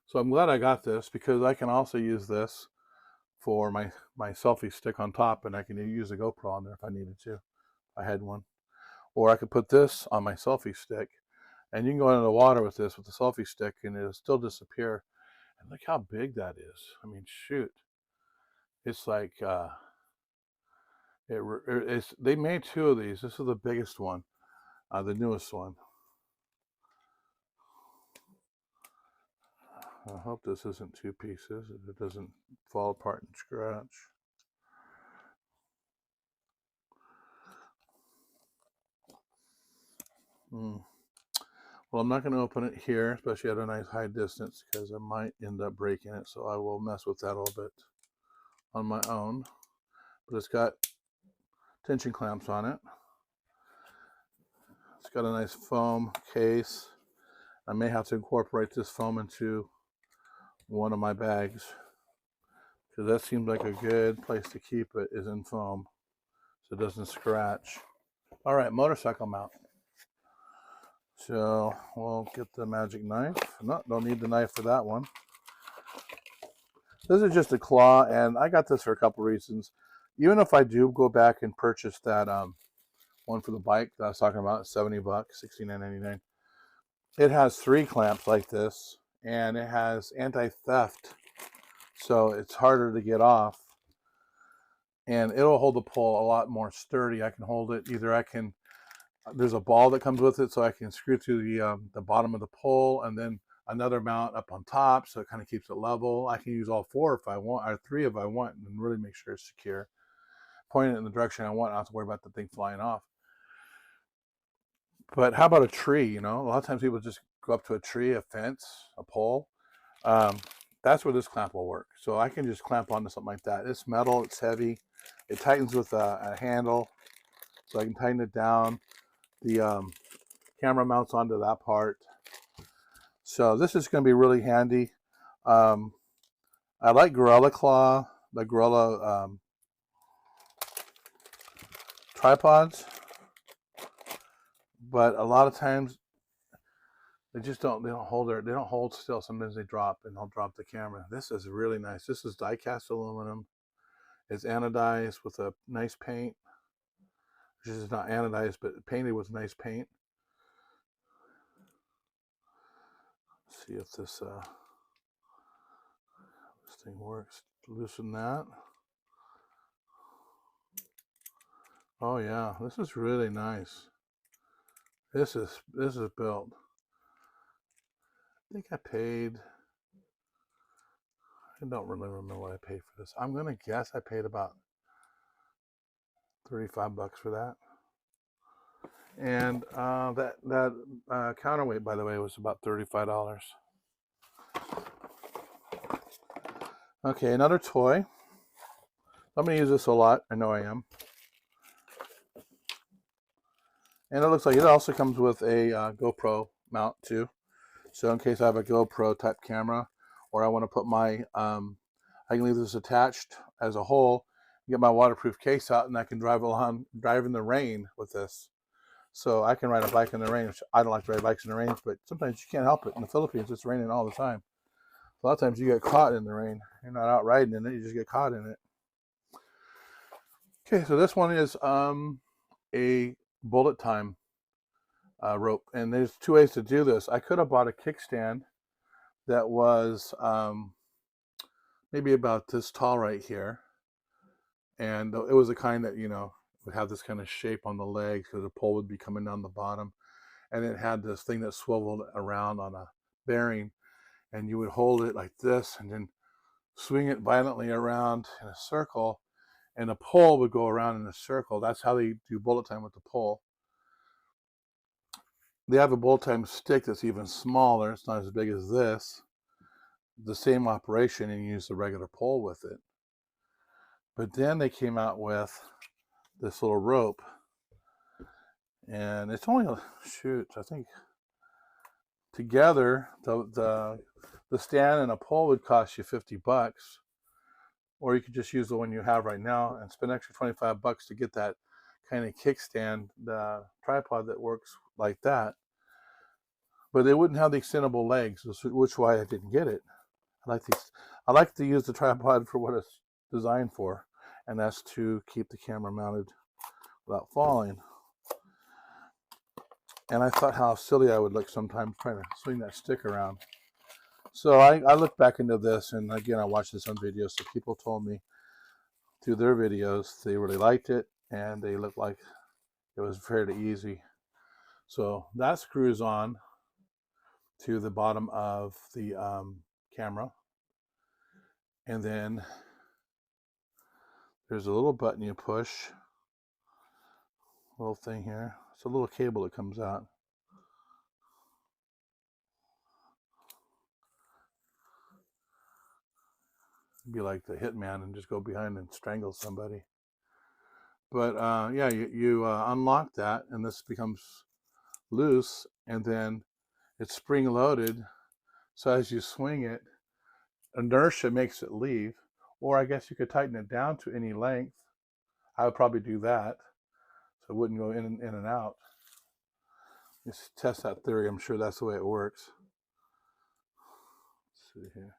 So I'm glad I got this because I can also use this for my selfie stick on top, and I can use a GoPro on there if I needed to. I had one. Or I could put this on my selfie stick, and you can go into the water with this with the selfie stick and it'll still disappear. And look how big that is. I mean, shoot. It's like, they made two of these. This is the biggest one, the newest one. I hope this isn't two pieces. It doesn't fall apart and scratch. Well, I'm not going to open it here, especially at a nice high distance, because I might end up breaking it. So I will mess with that a little bit on my own. But it's got tension clamps on it. It's got a nice foam case. I may have to incorporate this foam into one of my bags, because that seems like a good place to keep it, is in foam, so it doesn't scratch. All right, motorcycle mount. So we'll get the magic knife. No, don't need the knife for that one. This is just a claw, and I got this for a couple reasons. Even if I do go back and purchase that one for the bike that I was talking about, $70, $69.99. It has 3 clamps like this, and it has anti-theft, so it's harder to get off, and it'll hold the pole a lot more sturdy. I can hold it, there's a ball that comes with it, so I can screw through the bottom of the pole, and then another mount up on top, so it kind of keeps it level. I can use all 4 if I want, or 3 if I want, and really make sure it's secure. Point it in the direction I want, I don't have to worry about the thing flying off. But how about a tree? You know, a lot of times people just go up to a tree, a fence, a pole. That's where this clamp will work. So I can just clamp onto something like that. It's metal, it's heavy. It tightens with a handle, so I can tighten it down. The camera mounts onto that part. So this is going to be really handy. I like Gorilla Claw, the Gorilla tripods, but a lot of times they don't hold still. Sometimes they drop, and I'll drop the camera. This is really nice. This is die-cast aluminum. It's anodized with a nice paint. Which is not anodized, but painted with nice paint. Let's see if this thing works. Loosen that. Oh yeah, this is really nice. This is built. I think I paid, I don't really remember what I paid for this. I'm gonna guess I paid about $35 for that. And that counterweight, by the way, was about $35. Okay, another toy. I'm gonna use this a lot. I know I am. And it looks like it also comes with a GoPro mount too. So in case I have a GoPro type camera, or I want to put my, I can leave this attached as a whole, get my waterproof case out, and I can drive in the rain with this. So I can ride a bike in the rain, which I don't like to ride bikes in the rain, but sometimes you can't help it. In the Philippines, it's raining all the time. A lot of times you get caught in the rain. You're not out riding in it, you just get caught in it. Okay, so this one is a bullet time rope, and there's two ways to do this. I could have bought a kickstand that was maybe about this tall right here, and it was the kind that, you know, would have this kind of shape on the legs because the pole would be coming down the bottom, and it had this thing that swiveled around on a bearing, and you would hold it like this and then swing it violently around in a circle, and the pole would go around in a circle. That's how they do bullet time with the pole. They have a bullet time stick that's even smaller. It's not as big as this. The same operation, and you use the regular pole with it. But then they came out with this little rope, and it's only, shoot, I think together the stand and a pole would cost you $50, or you could just use the one you have right now and spend extra $25 to get that kind of kickstand, the tripod that works like that. But they wouldn't have the extendable legs, which is why I didn't get it. I like to use the tripod for what it's designed for, and that's to keep the camera mounted without falling. And I thought how silly I would look sometimes trying to swing that stick around. So I looked back into this, and again, I watched this on videos, so people told me through their videos they really liked it, and they looked like it was fairly easy. So that screws on to the bottom of the camera, and then there's a little button you push, little thing here. It's a little cable that comes out. Be like the hitman and just go behind and strangle somebody. But yeah, you unlock that, and this becomes loose, and then it's spring loaded. So as you swing it, inertia makes it leave. Or I guess you could tighten it down to any length. I would probably do that, so it wouldn't go in and out. Let's test that theory. I'm sure that's the way it works. Let's see here.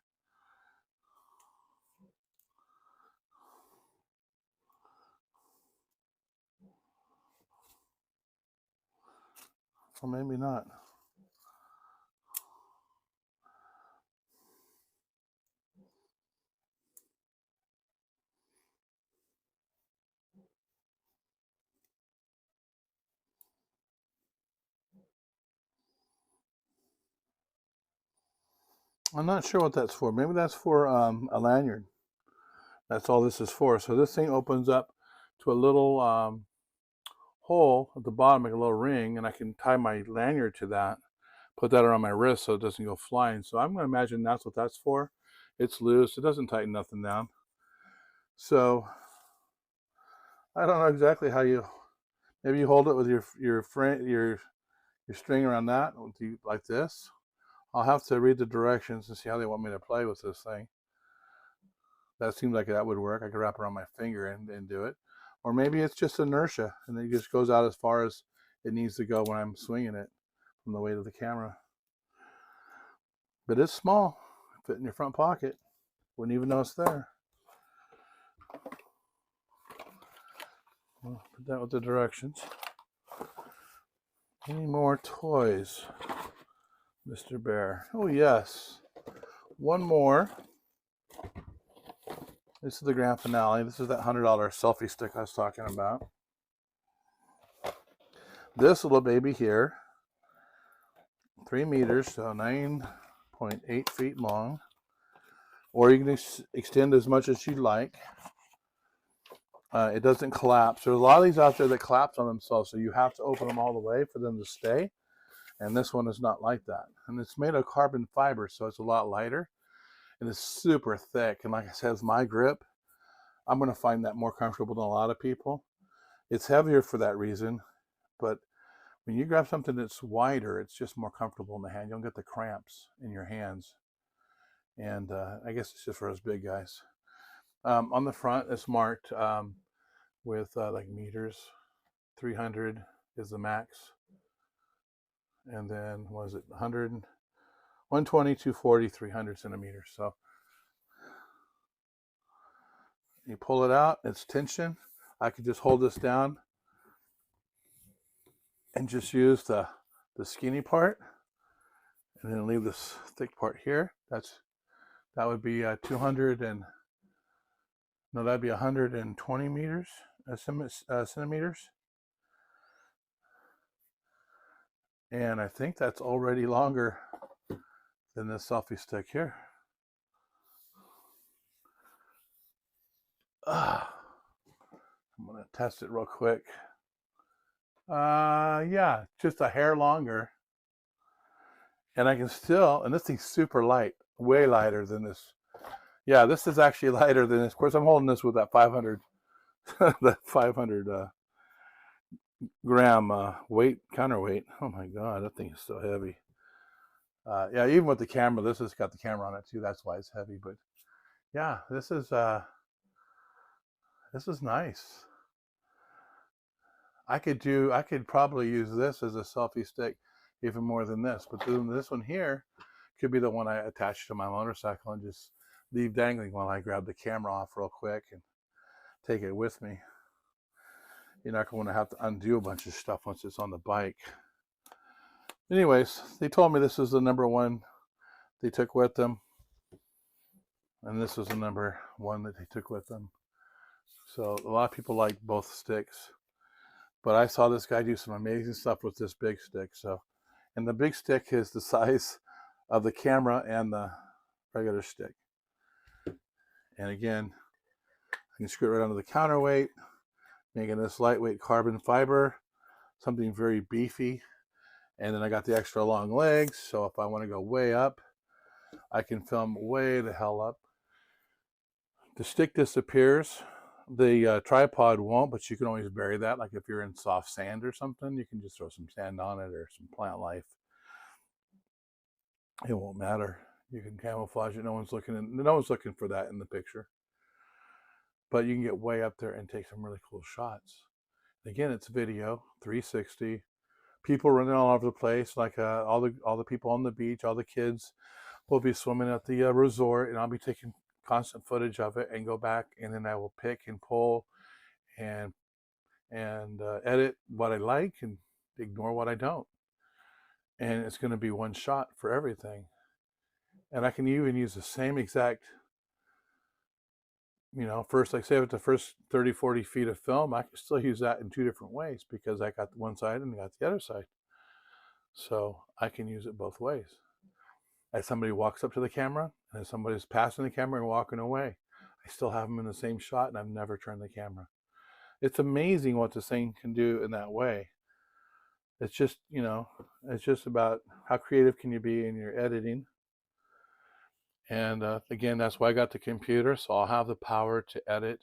Or maybe not. I'm not sure what that's for. Maybe that's for a lanyard. That's all this is for. So this thing opens up to a little hole at the bottom, like a little ring, and I can tie my lanyard to that, put that around my wrist so it doesn't go flying. So I'm going to imagine that's what that's for. It's loose. It doesn't tighten nothing down. So I don't know exactly how you. Maybe you hold it with your string around that like this. I'll have to read the directions and see how they want me to play with this thing. That seems like that would work. I could wrap it around my finger and do it. Or maybe it's just inertia, and it just goes out as far as it needs to go when I'm swinging it from the weight of the camera. But it's small. Fit in your front pocket. Wouldn't even know it's there. Well, put that with the directions. Any more toys, Mr. Bear? Oh, yes. One more. This is the grand finale. This is that $100 selfie stick I was talking about. This little baby here, 3 meters, so 9.8 feet long. Or you can extend as much as you like. It doesn't collapse. There's a lot of these out there that collapse on themselves, so you have to open them all the way for them to stay. And this one is not like that. And it's made of carbon fiber, so it's a lot lighter. And it's super thick. And like I said, it's my grip. I'm going to find that more comfortable than a lot of people. It's heavier for that reason, but when you grab something that's wider, it's just more comfortable in the hand. You don't get the cramps in your hands. And I guess it's just for us big guys. On the front, it's marked with like meters. 300 is the max. And then, what is it, 100, 120, 240, 300 centimeters. So you pull it out, it's tension. I could just hold this down and just use the skinny part, and then leave this thick part here. That would be 200 and no, that'd be 120 meters, centimeters. And I think that's already longer than this selfie stick here. I'm gonna test it real quick. Yeah, just a hair longer. And I can still, and this thing's super light, way lighter than this. Yeah, this is actually lighter than this. Of course, I'm holding this with that 500, that 500 gram weight, counterweight. Oh my God, that thing is so heavy. Yeah, even with the camera, this has got the camera on it too. That's why it's heavy. But yeah, this is nice. I could probably use this as a selfie stick even more than this. But then this one here could be the one I attach to my motorcycle and just leave dangling while I grab the camera off real quick and take it with me. You're not going to have to undo a bunch of stuff once it's on the bike. Anyways, they told me this is the number one they took with them. And this was the number one that they took with them. So a lot of people like both sticks. But I saw this guy do some amazing stuff with this big stick. So, and the big stick is the size of the camera and the regular stick. And again, I can screw it right onto the counterweight, making this lightweight carbon fiber, something very beefy. And then I got the extra long legs, so if I want to go way up, I can film way the hell up. The stick disappears. The tripod won't, but you can always bury that. Like if you're in soft sand or something, you can just throw some sand on it or some plant life. It won't matter. You can camouflage it. No one's looking for that in the picture. But you can get way up there and take some really cool shots. Again, it's video, 360. People running all over the place, like all the people on the beach, all the kids will be swimming at the resort, and I'll be taking constant footage of it and go back, and then I will pick and pull and edit what I like and ignore what I don't. And it's going to be one shot for everything. And I can even use the same exact, first, like say with the first 30, 40 feet of film, I can still use that in two different ways because I got the one side and I got the other side. So I can use it both ways. As somebody walks up to the camera and as somebody's passing the camera and walking away, I still have them in the same shot and I've never turned the camera. It's amazing what this thing can do in that way. It's just, it's just about how creative can you be in your editing. And again, that's why I got the computer, so I'll have the power to edit.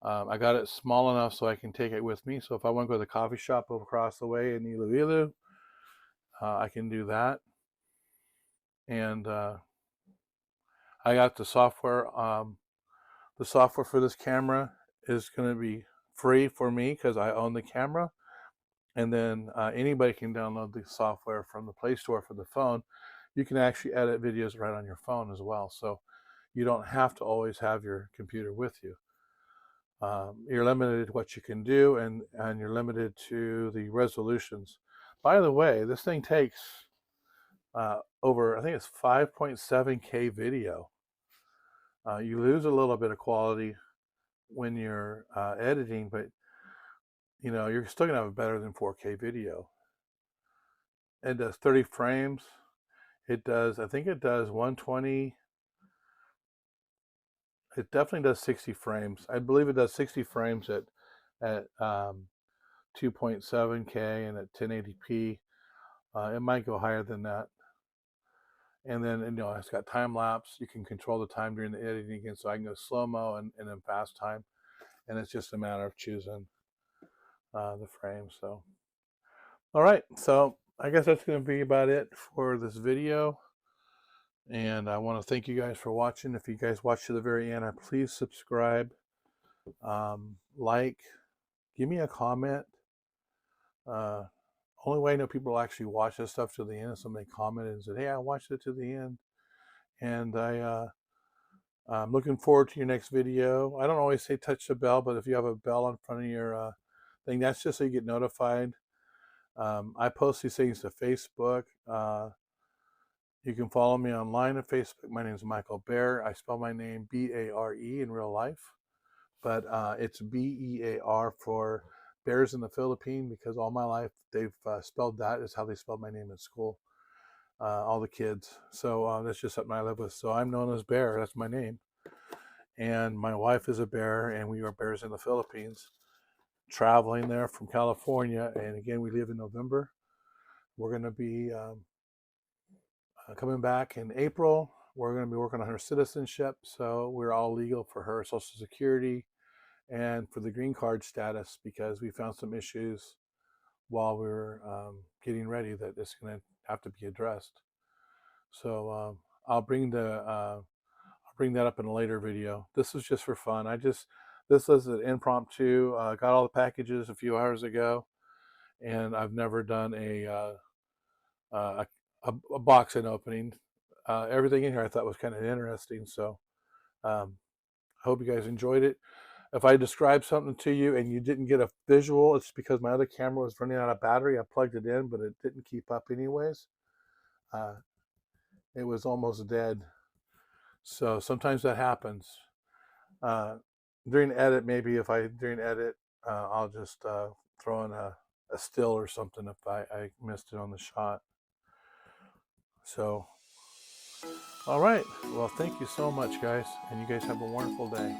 I got it small enough so I can take it with me. So if I want to go to the coffee shop across the way in Iloilo, I can do that. And I got the software. The software for this camera is going to be free for me because I own the camera. And then anybody can download the software from the Play Store for the phone. You can actually edit videos right on your phone as well. So you don't have to always have your computer with you. You're limited to what you can do, and you're limited to the resolutions. By the way, this thing takes over, I think it's 5.7K video. You lose a little bit of quality when you're editing, but you're still gonna have a better than 4K video. It does 30 frames. It does, I think it does 120. It definitely does 60 frames. I believe it does 60 frames at 2.7K and at 1080p. It might go higher than that. And then, it's got time lapse. You can control the time during the editing again, so I can go slow-mo and then fast time. And it's just a matter of choosing the frame. So, all right. So I guess that's going to be about it for this video. And I want to thank you guys for watching. If you guys watch to the very end, please subscribe, like, give me a comment Only way I know people actually watch this stuff to the end is somebody commented and said, "Hey, I watched it to the end," and I'm looking forward to your next video. I don't always say touch the bell, but if you have a bell in front of your thing, that's just so you get notified. I post these things to Facebook. You can follow me online at Facebook. My name is Michael Bear. I spell my name B-A-R-E in real life, but it's B-E-A-R for Bears in the Philippines, because all my life they've spelled that is how they spelled my name at school, all the kids. So that's just something I live with. So I'm known as Bear. That's my name. And my wife is a bear, and we are bears in the Philippines, traveling there from California. And again, we leave in November. We're going to be coming back in April. We're going to be working on her citizenship, so we're all legal for her Social Security and for the green card status, because we found some issues while we were getting ready that it's going to have to be addressed. So I'll bring that up in a later video. This was just for fun. This was an impromptu. Got all the packages a few hours ago, and I've never done a, a box-in opening. Everything in here I thought was kind of interesting, so I hope you guys enjoyed it. If I described something to you and you didn't get a visual, it's because my other camera was running out of battery. I plugged it in, but it didn't keep up anyways. It was almost dead. So sometimes that happens. During edit, maybe if I during edit, I'll just throw in a still or something if I missed it on the shot. So, all right. Well, thank you so much, guys, and you guys have a wonderful day.